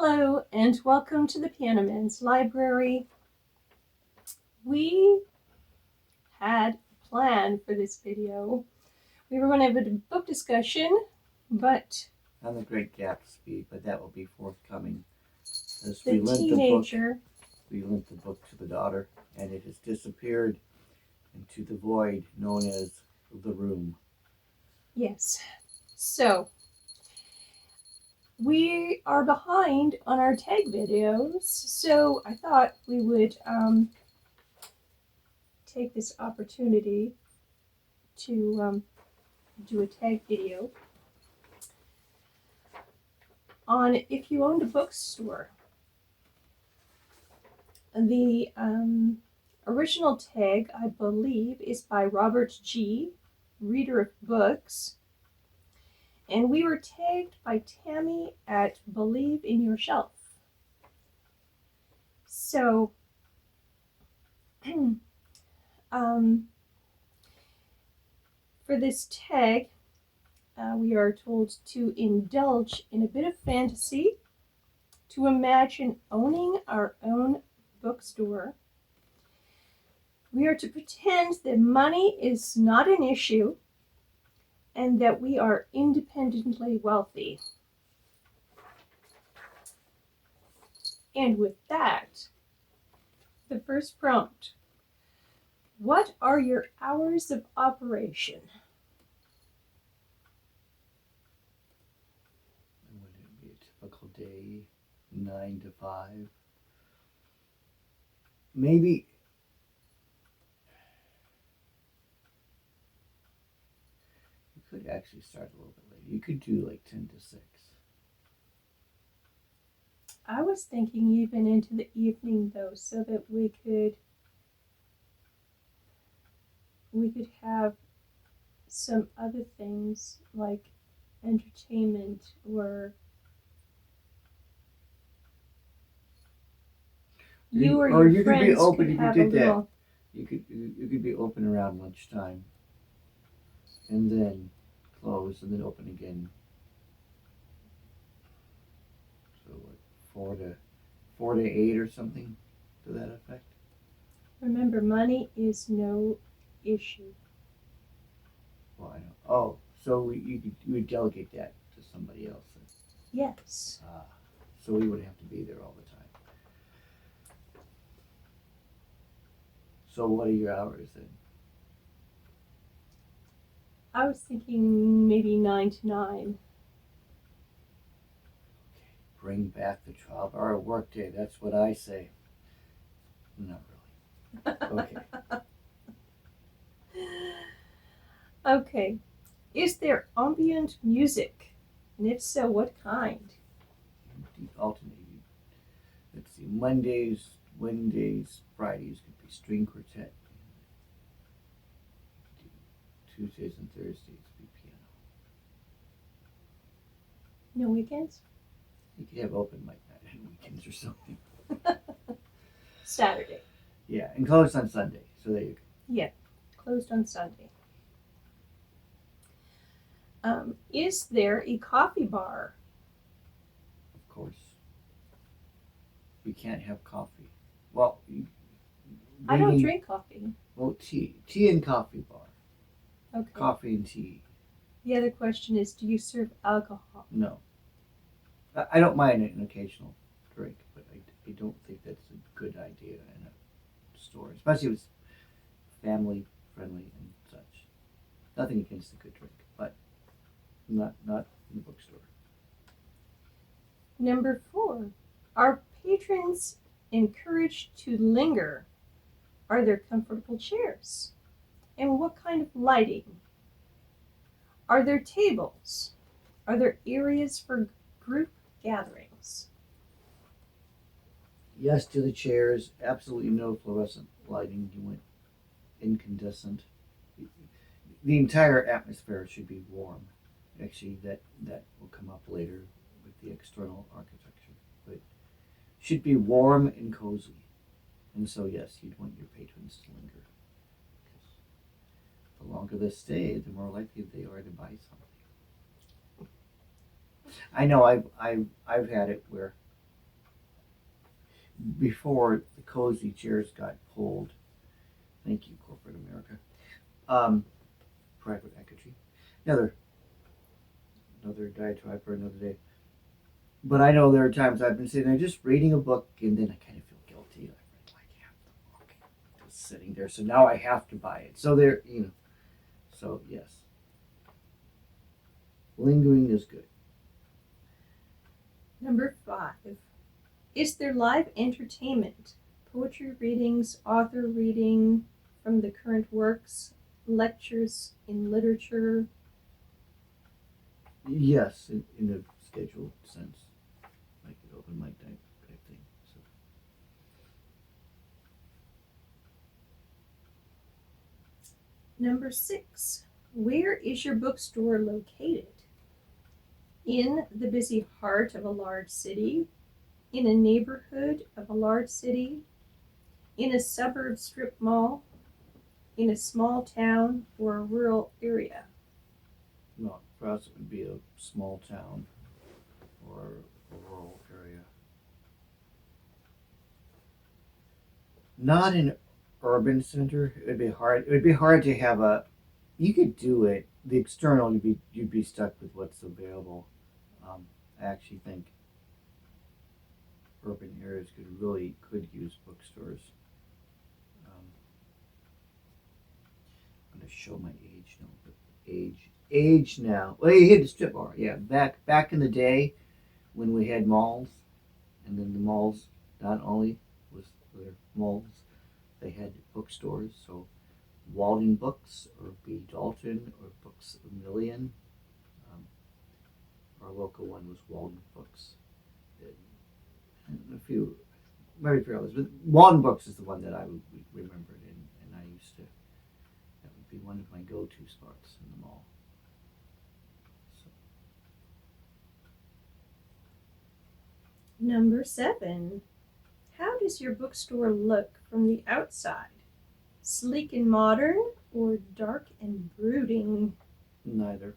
Hello and welcome to the Piano Library. We had a plan for this video. We were going to have a book discussion, but On the Great Gatsby, but that will be forthcoming. As the teenager, we lent the book to the daughter, and it has disappeared into the void known as the room. Yes. So we are behind on our tag videos, so I thought we would take this opportunity to do a tag video on if you owned a bookstore. The original tag, I believe, is by Robert G., reader of books. And we were tagged by Tammy at Believe in Your Shelf. So, for this tag, we are told to indulge in a bit of fantasy, to imagine owning our own bookstore. We are to pretend that money is not an issue and that we are independently wealthy. And with that, the first prompt. What are your hours of operation? Would it be a typical day, 9 to 5? Maybe. You could actually start a little bit later. You could do like 10 to 6. I was thinking even into the evening though, so that we could have some other things like entertainment or you or your friends could be open could if you have did a little. You could be open around lunchtime, and then close, and then open again. So what, 4 to 8 or something to that effect. Remember, money is no issue. Well, I know. Oh, so you would delegate that to somebody else. Yes. So we would have to be there all the time. So what are your hours then? I was thinking maybe 9 to 9. Okay. Bring back the 12-hour workday. That's what I say. Not really. Okay. Okay. Is there ambient music? And if so, what kind? Alternating. Let's see. Mondays, Wednesdays, Fridays could be string quartet. Tuesdays and Thursdays would be piano. No weekends? You could have open mic night on weekends or something. Saturday. Yeah, and closed on Sunday. So there you go. Yeah, closed on Sunday. Is there a coffee bar? Of course. You can't have coffee. Well, I don't drink coffee. Well, tea and coffee bar. Okay. Coffee and tea. The other question is, do you serve alcohol? No. I don't mind an occasional drink, but I don't think that's a good idea in a store, especially if it's family friendly and such. Nothing against a good drink, but not in the bookstore. Number 4, are patrons encouraged to linger? Are there comfortable chairs? And what kind of lighting? Are there tables? Are there areas for group gatherings? Yes to the chairs. Absolutely no fluorescent lighting. You went incandescent. The entire atmosphere should be warm. Actually, that will come up later with the external architecture. But should be warm and cozy. And so, yes, you'd want your patrons to linger. The longer they stay, the more likely they are to buy something. I know I've had it where before the cozy chairs got pulled. Thank you, corporate America. Private equity. Another diatribe for another day. But I know there are times I've been sitting there just reading a book, and then I kind of feel guilty. I read like half the book, just sitting there. So now I have to buy it. So there, So yes, lingering is good. Number 5. Is there live entertainment? Poetry readings, author reading from the current works, lectures in literature. Yes, in a scheduled sense, like an open mic type thing. So. Number 6. Where is your bookstore located? In the busy heart of a large city, in a neighborhood of a large city, in a suburb strip mall, in a small town, or a rural area. Well, for us, it would be a small town or a rural area. Not an urban center. It would be hard. It would be hard to have a. You could do it. The external, you'd be stuck with what's available. I actually think urban areas could use bookstores. I'm gonna show my age now. But age now. Well, you hit the strip bar. Yeah, back in the day when we had malls, and then the malls not only was their malls, they had bookstores. So Walden Books or B. Dalton or Books a Million. Um, our local one was Walden Books. And a few, maybe a few others, but Walden Books is the one that I would remembered, and I used to. That would be one of my go-to spots in the mall. So. Number 7. How does your bookstore look from the outside? Sleek and modern, or dark and brooding? Neither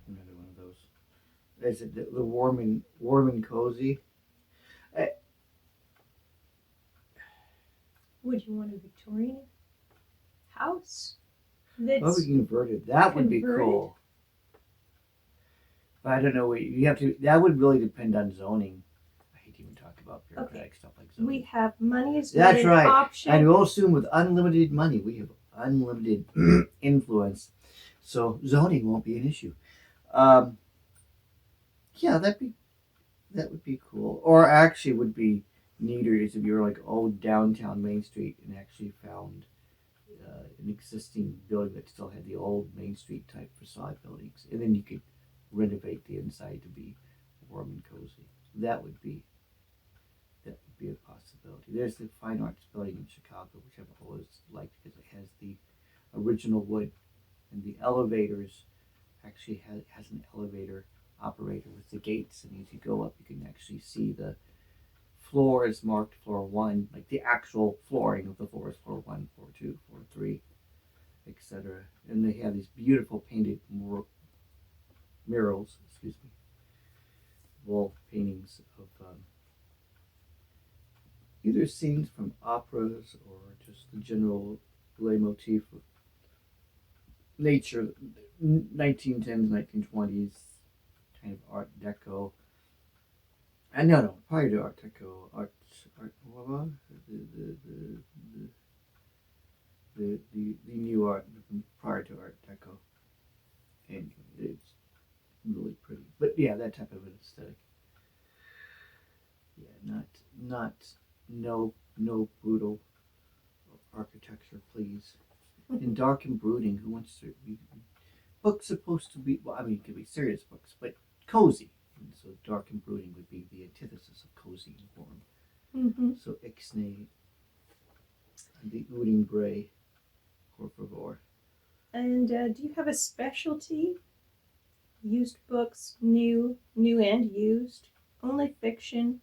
one of those. Is it the warm and cozy? Would you want a Victorian house Oh, that's converted. That would be converted? cool. But I don't know. You have to. That would really depend on zoning. I hate to even talk about bureaucratic stuff like zoning. We have money as That's an right. option. And we'll assume with unlimited money, we have unlimited influence. So zoning won't be an issue. Yeah, that would be cool. Or actually, would be neater is if you were like downtown Main Street and actually found an existing building that still had the old Main Street type facade buildings, and then you could renovate the inside to be warm and cozy. That would be a possibility. There's the Fine Arts Building in Chicago, which I've always liked because it has the original wood, and the elevators actually has an elevator operator with the gates, and as you go up, you can actually see the floor is marked floor 1, like the actual flooring of the floor is floor 1, floor 2, floor 3, etc. And they have these beautiful painted murals, wall paintings of either scenes from operas or just the general leitmotif of nature, 1910s, 1920s kind of Art Deco. And no, prior to Art Deco, the new art prior to Art Deco, and it's really pretty. But yeah, that type of an aesthetic. Yeah, no brutal architecture, please. And dark and brooding. Who wants to be? Books supposed to be. Well, I mean, it could be serious books, but cozy. And so dark and brooding would be the antithesis of cozy and warm. Mm-hmm. So ixnay, the Uding Bray, por favor. And do you have a specialty? Used books, new and used, only fiction,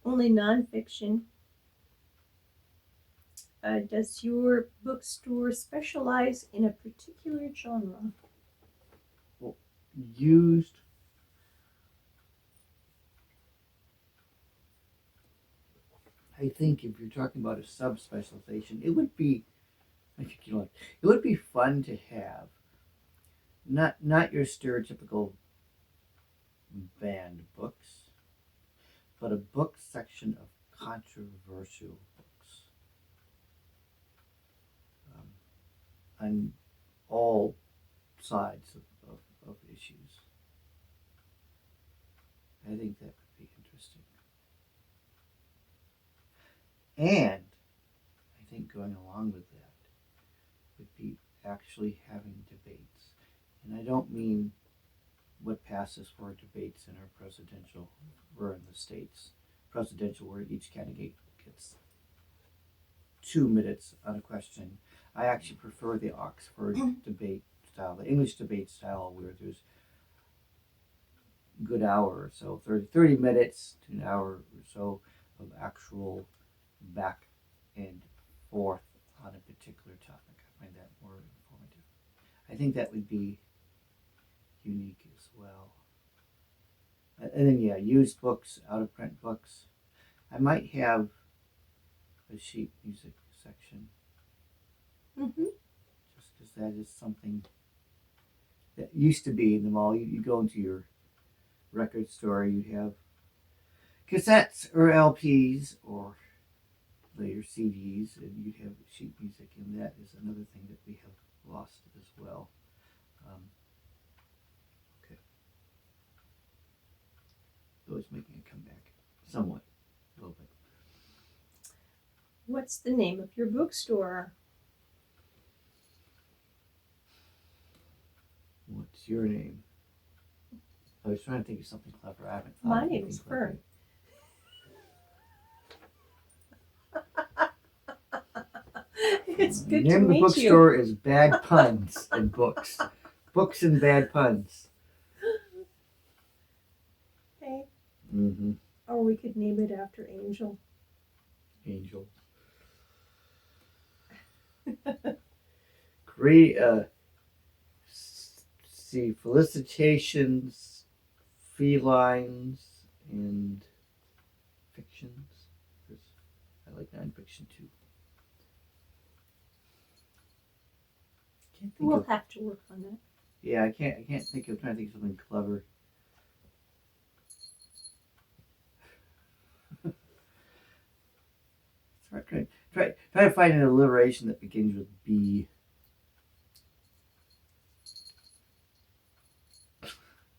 only nonfiction. Does your bookstore specialize in a particular genre? Well, used. I think if you're talking about a subspecialization, it would be, I think you know, it would be fun to have not your stereotypical banned books, but a book section of controversial books on all sides of issues. I think that would be interesting. And I think going along with that would be actually having debates. And I don't mean what passes for debates in our presidential or in the states presidential where each candidate gets 2 minutes on a question. I actually prefer the Oxford debate style, the English debate style, where there's a good hour or so, 30 minutes to an hour or so of actual back and forth on a particular topic. I find that more informative. I think that would be unique as well. And then, yeah, used books, out of print books. I might have a sheet music section. Mm-hmm. Just because that is something that used to be in the mall. You go into your record store, you have cassettes or LPs or later CDs, and you'd have sheet music, and that is another thing that we have lost as well. Okay. So it's making a comeback, somewhat, a little bit. What's the name of your bookstore? What's your name? I was trying to think of something clever. I haven't thought My of name anything is clever. Fern. It's good The to name of the meet bookstore you. is Bad Puns and Books. Books and Bad Puns. Okay. Mm-hmm. Or we could name it after Angel. Angel. Great. See, felicitations, felines, and fictions. I like nonfiction too. Can't think We'll of. have to work on that. Yeah, I can't think of. Trying to think of something clever. Try to find an alliteration that begins with B.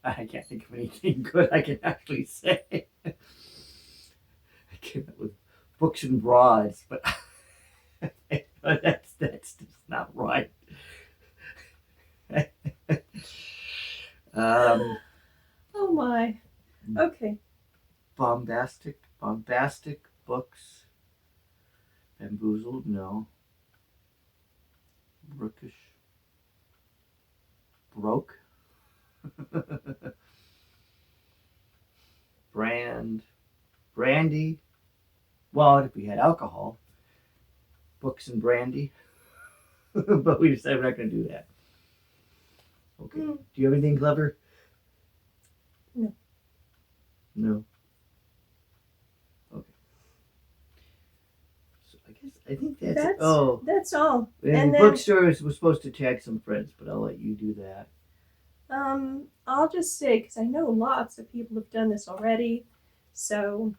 I can't think of anything good I can actually say. I came up with books and broads, but that's just not right. Oh my. Okay. Bombastic books. Bamboozled, no. Brookish. Broke. Brandy. Well, if we had alcohol, books and brandy. But we decided we're not going to do that. Okay. Do you have anything clever? No. No. Okay. So I think that's it. Oh, that's all. and the bookstore was supposed to tag some friends, but I'll let you do that. I'll just say, because I know lots of people have done this already, so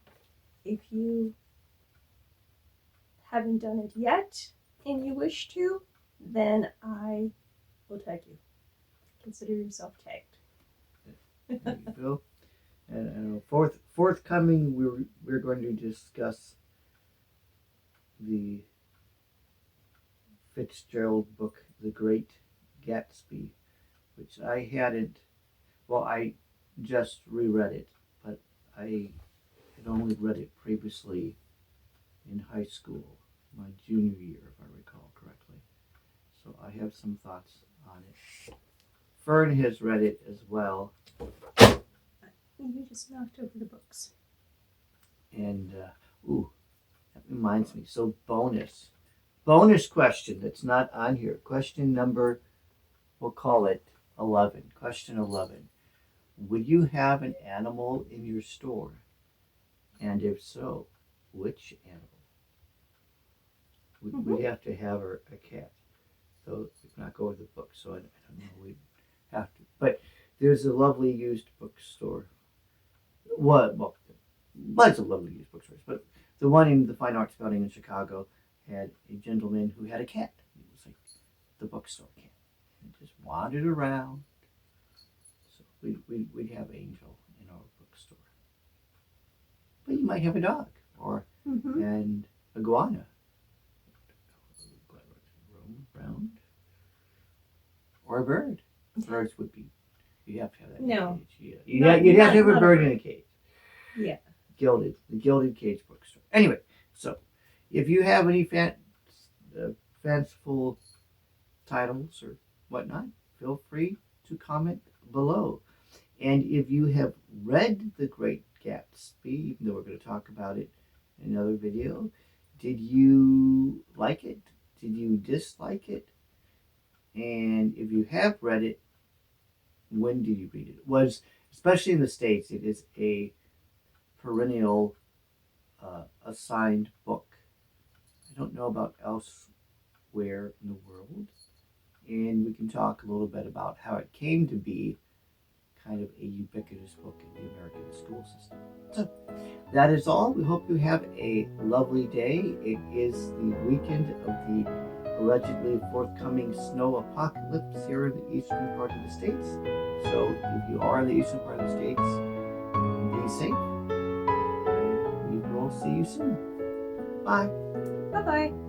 if you haven't done it yet and you wish to, then I will tag you. Consider yourself tagged. There you go. And forthcoming, we're going to discuss the Fitzgerald book, The Great Gatsby, which I hadn't. Well, I just reread it, but I had only read it previously in high school, my junior year, if I recall correctly. So I have some thoughts on it. Fern has read it as well. You just knocked over the books. And, that reminds me. So bonus question that's not on here. Question number, we'll call it 11. Question 11. Would you have an animal in your store? And if so, which animal? Mm-hmm. We'd have to have a cat. So we cannot go with the book. So I don't know. We'd have to. But there's a lovely used bookstore. Well, lots of lovely used bookstores. But the one in the Fine Arts Building in Chicago had a gentleman who had a cat. It was like the bookstore cat. And just wandered around. So we'd have Angel in our bookstore. But you might have a dog or Mm-hmm. an iguana. Roam around. Or a bird. Birds would be. You'd have to have that in No. a cage. Yeah. You'd have to have a Not bird in a cage. Yeah. The Gilded Cage Bookstore. Anyway, so if you have any fanciful titles or whatnot, feel free to comment below. And if you have read The Great Gatsby, even though we're going to talk about it in another video, did you like it? Did you dislike it? And if you have read it, when did you read it? It was, especially in the States, it is a perennial assigned book. I don't know about elsewhere in the world. And we can talk a little bit about how it came to be kind of a ubiquitous book in the American school system. So that is all. We hope you have a lovely day. It is the weekend of the allegedly forthcoming snow apocalypse here in the eastern part of the states. So if you are in the eastern part of the states, be safe. And we will see you soon. Bye. Bye-bye.